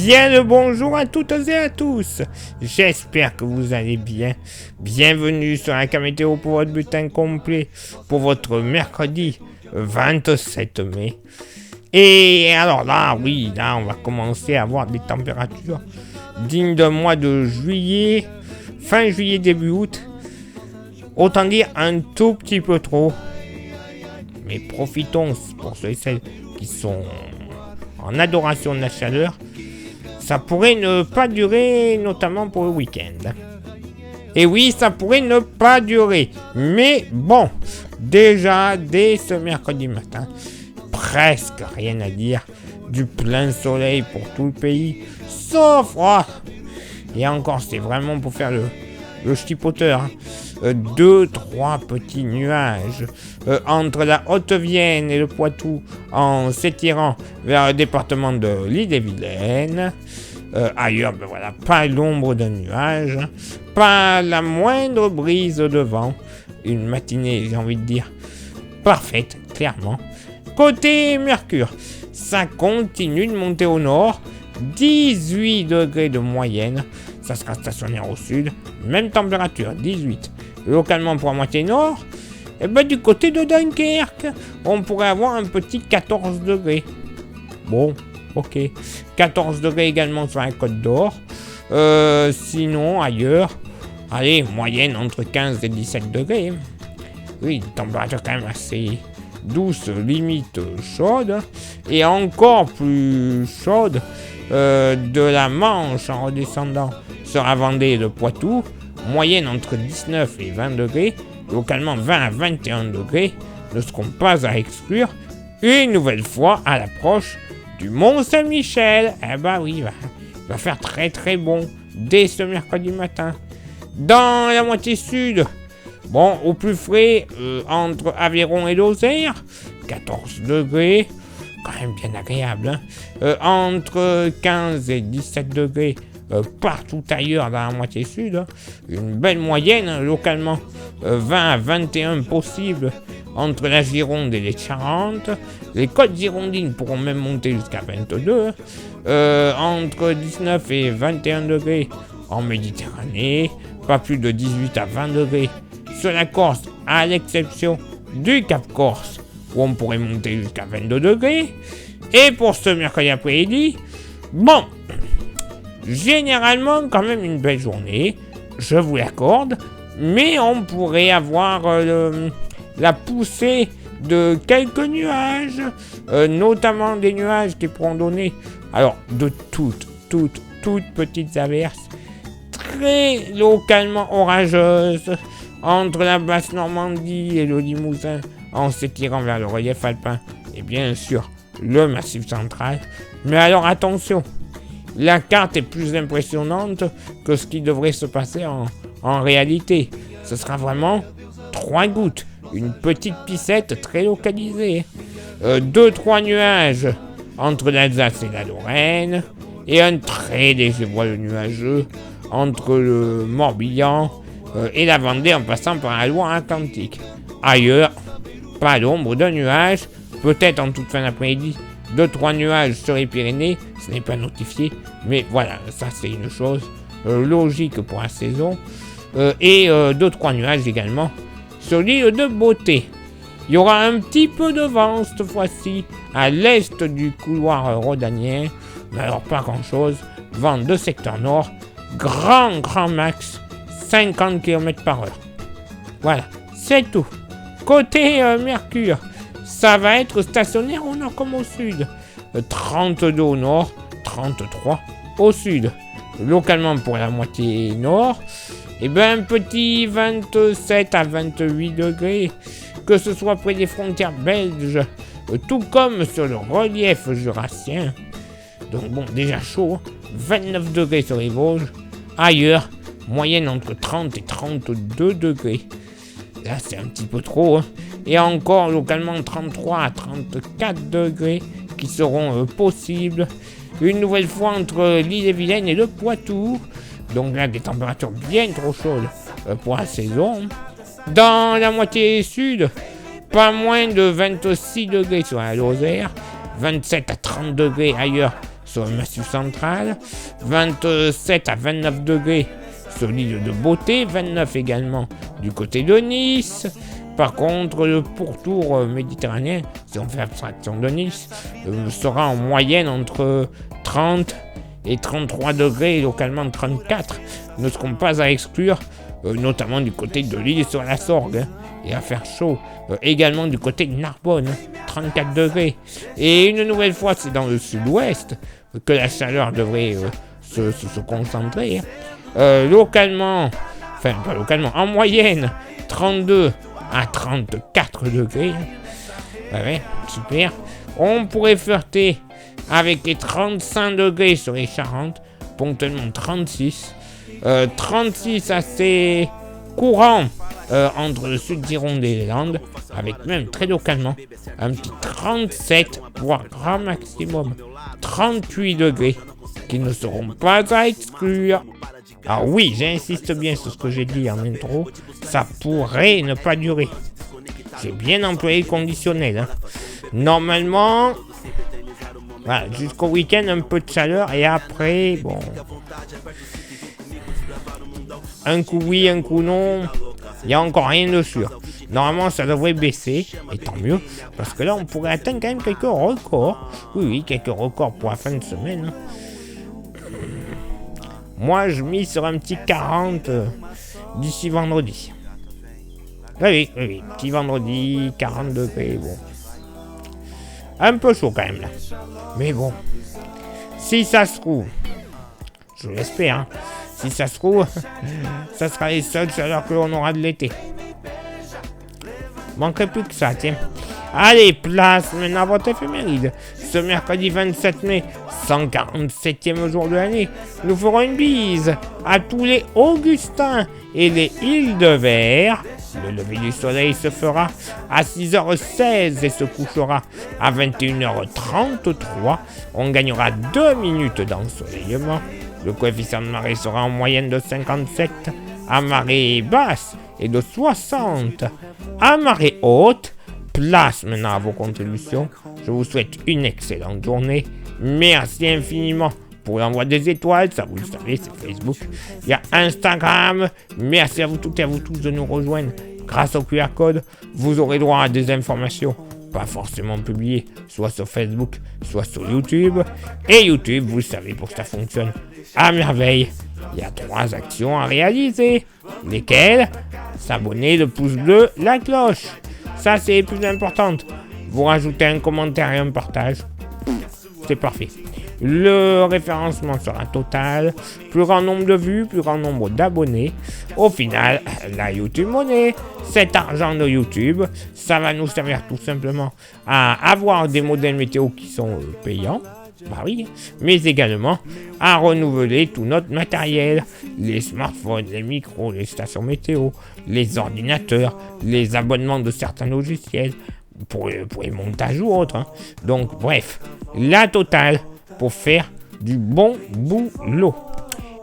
Bien le bonjour à toutes et à tous. J'espère que vous allez bien. Bienvenue sur la météo pour votre bulletin complet pour votre mercredi 27 mai. Et alors là, oui, là on va commencer à avoir des températures dignes d'un mois de juillet, fin juillet, début août. Autant dire un tout petit peu trop. Mais profitons pour ceux et celles qui sont en adoration de la chaleur. Ça pourrait ne pas durer, notamment pour le week-end. Et oui, ça pourrait ne pas durer. Mais bon, déjà, dès ce mercredi matin, presque rien à dire. Du plein soleil pour tout le pays, sauf... et encore, c'est vraiment pour faire le chipoteur. 2-3 petits nuages entre la Haute-Vienne et le Poitou en s'étirant vers le département de l'Ille-et-Vilaine. Ailleurs, voilà, pas l'ombre d'un nuage, pas la moindre brise de vent. Une matinée, j'ai envie de dire, parfaite, clairement. Côté Mercure, ça continue de monter au nord, 18 degrés de moyenne. Ça sera stationnaire au sud, même température, 18. Localement pour la moitié nord, et du côté de Dunkerque, on pourrait avoir un petit 14 degrés. Bon, ok. 14 degrés également sur la Côte d'Or. Sinon, ailleurs, allez, moyenne entre 15 et 17 degrés. Oui, température quand même assez douce, limite chaude. Et encore plus chaude de la Manche en redescendant sur la Vendée et le Poitou. Moyenne entre 19 et 20 degrés, localement 20 à 21 degrés, ne seront pas à exclure une nouvelle fois à l'approche du Mont-Saint-Michel. Oui, il va faire très très bon dès ce mercredi matin. Dans la moitié sud, bon, au plus frais, entre Aveyron et Lozère, 14 degrés, quand même bien agréable, entre 15 et 17 degrés, partout ailleurs dans la moitié sud, une belle moyenne, localement 20 à 21 possible entre la Gironde et les Charentes. Les côtes girondines pourront même monter jusqu'à 22, entre 19 et 21 degrés en Méditerranée, pas plus de 18 à 20 degrés sur la Corse, à l'exception du Cap Corse où on pourrait monter jusqu'à 22 degrés. Et pour ce mercredi après-midi, bon, généralement, quand même une belle journée, je vous l'accorde, mais on pourrait avoir la poussée de quelques nuages, notamment des nuages qui pourront donner, alors, de toutes petites averses, très localement orageuses, entre la basse Normandie et le Limousin, en s'étirant vers le relief alpin, et bien sûr, le Massif central. Mais alors, attention! La carte est plus impressionnante que ce qui devrait se passer en réalité. Ce sera vraiment 3 gouttes, une petite piscette très localisée. 2-3 nuages entre l'Alsace et la Lorraine, et un très léger voile nuageux entre le Morbihan et la Vendée en passant par la Loire-Atlantique. Ailleurs, pas l'ombre d'un nuage, peut-être en toute fin d'après-midi, 2-3 nuages sur les Pyrénées, ce n'est pas notifié, mais voilà, ça c'est une chose logique pour la saison. Et 2-3 nuages également sur l'île de Beauté. Il y aura un petit peu de vent cette fois-ci à l'est du couloir rhodanien, mais alors pas grand-chose. Vent de secteur nord, grand max, 50 km/h. Voilà, c'est tout. Côté Mercure, ça va être stationnaire au nord comme au sud. 32 au nord, 33 au sud. Localement pour la moitié nord, un petit 27 à 28 degrés, que ce soit près des frontières belges, tout comme sur le relief jurassien. Donc bon, déjà chaud, 29 degrés sur les Vosges. Ailleurs, moyenne entre 30 et 32 degrés. Là, c'est un petit peu trop. Et encore, localement, 33 à 34 degrés qui seront possibles. Une nouvelle fois entre l'Ille-et-Vilaine et le Poitou. Donc là, des températures bien trop chaudes pour la saison. Dans la moitié sud, pas moins de 26 degrés sur la Lozère. 27 à 30 degrés ailleurs sur le Massif central, 27 à 29 degrés sur l'île de Beauté, 29 également du côté de Nice. Par contre, le pourtour méditerranéen, si on fait abstraction de Nice, sera en moyenne entre 30 et 33 degrés, et localement 34, ne seront pas à exclure, notamment du côté de l'île sur la Sorgue, et à faire chaud. Également du côté de Narbonne, 34 degrés. Et une nouvelle fois, c'est dans le sud-ouest que la chaleur devrait se concentrer. Localement, enfin pas localement, en moyenne, 32 à 34 degrés. Ouais, super. On pourrait flirter avec les 35 degrés sur les Charentes, ponctuellement 36. 36 assez courant entre le sud Gironde et les Landes, avec même très localement un petit 37, voire grand maximum 38 degrés, qui ne seront pas à exclure. Alors oui, j'insiste bien sur ce que j'ai dit en intro, ça pourrait ne pas durer. J'ai bien employé le conditionnel. Hein. Normalement, voilà, jusqu'au week-end, un peu de chaleur, et après, bon... Un coup oui, un coup non, il n'y a encore rien de sûr. Normalement, ça devrait baisser, et tant mieux, parce que là, on pourrait atteindre quand même quelques records. Oui, quelques records pour la fin de semaine. Moi, je mise sur un petit 40 d'ici vendredi. Oui, petit vendredi, 40 degrés, bon. Un peu chaud quand même, là. Mais bon, si ça se trouve, je l'espère, hein. Si ça se trouve, ça sera les seules chaleurs que l'on aura de l'été. Manquerait plus que ça, tiens. Allez, place maintenant à votre éphéméride. Ce mercredi 27 mai, 147e jour de l'année, nous ferons une bise à tous les Augustins et les Îles de Verre. Le lever du soleil se fera à 6h16 et se couchera à 21h33. On gagnera 2 minutes d'ensoleillement. Le coefficient de marée sera en moyenne de 57, à marée basse et de 60. À marée haute, place maintenant à vos contributions. Je vous souhaite une excellente journée. Merci infiniment pour l'envoi des étoiles, ça vous le savez, c'est Facebook. Il y a Instagram. Merci à vous toutes et à vous tous de nous rejoindre. Grâce au QR code, vous aurez droit à des informations pas forcément publiées, soit sur Facebook, soit sur YouTube. Et YouTube, vous le savez, pour que ça fonctionne à merveille, il y a 3 actions à réaliser. Lesquelles? S'abonner, le pouce bleu, la cloche. Ça, c'est les plus importantes. Vous rajoutez un commentaire et un partage. C'est parfait. Le référencement sera total. Plus grand nombre de vues, plus grand nombre d'abonnés. Au final, la YouTube Money, cet argent de YouTube, ça va nous servir tout simplement à avoir des modèles météo qui sont payants. Bah oui, mais également à renouveler tout notre matériel, les smartphones, les micros, les stations météo, les ordinateurs, les abonnements de certains logiciels, pour les montages ou autres. Hein. Donc bref, la totale pour faire du bon boulot.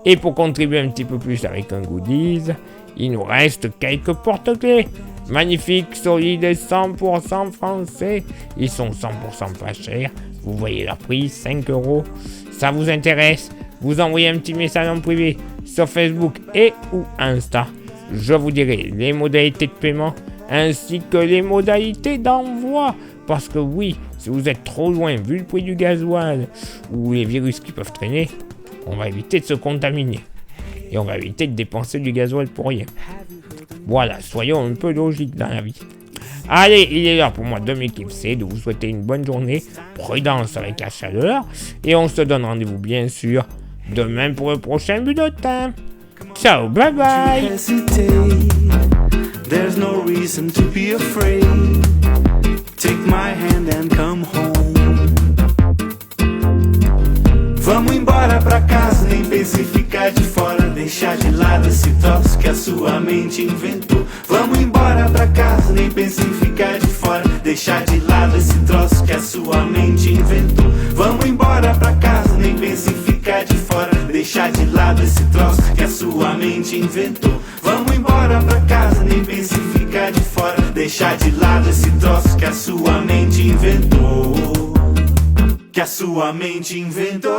Et pour contribuer un petit peu plus avec un goodies, il nous reste quelques porte-clés. Magnifiques, solides et 100% français. Ils sont 100% pas chers. Vous voyez leur prix, 5 €. Ça vous intéresse? Vous envoyez un petit message en privé sur Facebook et ou Insta. Je vous dirai les modalités de paiement ainsi que les modalités d'envoi. Parce que oui, si vous êtes trop loin, vu le prix du gasoil ou les virus qui peuvent traîner, on va éviter de se contaminer. Et on va éviter de dépenser du gasoil pour rien. Voilà, soyons un peu logiques dans la vie. Allez, il est l'heure pour moi de m'éclipser, de vous souhaiter une bonne journée, prudence avec la chaleur, et on se donne rendez-vous bien sûr demain pour le prochain bulletin. Ciao, bye bye. There's no reason to be afraid. Take my hand and come home. Vamos embora pra casa, nem pense em ficar de fora. Deixar de lado esse troço que a sua mente inventou. Vamos embora pra casa, nem pense em ficar de fora. Deixar de lado esse troço que a sua mente inventou. Vamos embora pra casa, nem pense em ficar de fora. Deixar de lado esse troço que a sua mente inventou. Vamos embora pra casa, nem pense em ficar de fora. Deixar de lado esse troço que a sua mente inventou. Que a sua mente inventou.